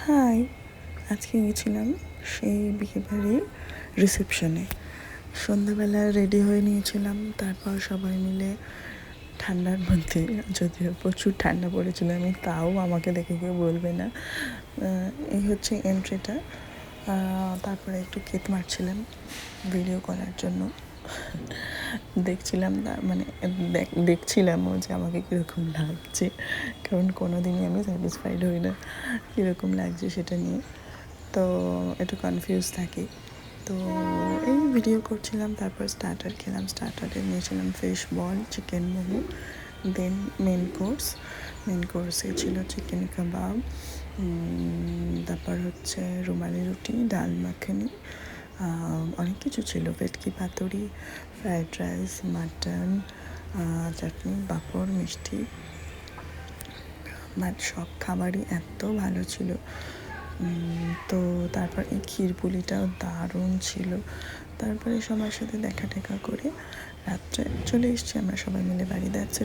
High, আজকে গেছিলাম সেই বিয়েবাড়ির রিসেপশনে। সন্ধ্যাবেলা রেডি হয়ে নিয়েছিলাম, তারপর সবাই মিলে ঠান্ডার মধ্যে, যদিও প্রচুর ঠান্ডা পড়েছিল, আমি তাও আমাকে দেখে কেউ বলবে না। এই হচ্ছে এন্ট্রিটা। তারপরে একটু কেক মারছিলাম ভিডিও করার জন্য। দেখছিলাম না, মানে দেখছিলামও যে আমাকে কীরকম লাগছে, কারণ কোনো দিনই আমি স্যাটিসফাইড হই না কীরকম লাগছে সেটা নিয়ে, তো একটু কনফিউজ থাকি। তো এই ভিডিও করছিলাম, তারপর স্টার্টার খেলাম। স্টার্টারে নিয়েছিলাম ফিশ বল, চিকেন মোমো, দেন মেন কোর্সে ছিল চিকেন কাবাব, তারপর হচ্ছে রুমালি রুটি, ডাল মাখানি, অনেক কিছু ছিল, ভেটকি পাতুরি, ফ্রায়েড রাইস, মাটন, চাটনি, পাঁপড়, মিষ্টি। বাট সব খাবারই এত ভালো ছিল। তো তারপর এই ক্ষীরপুলিটাও দারুণ ছিল। তারপরে সবার সাথে দেখা টেকা করে রাত্রে চলে এসেছি আমরা সবাই মিলে বাড়ি। যাচ্ছে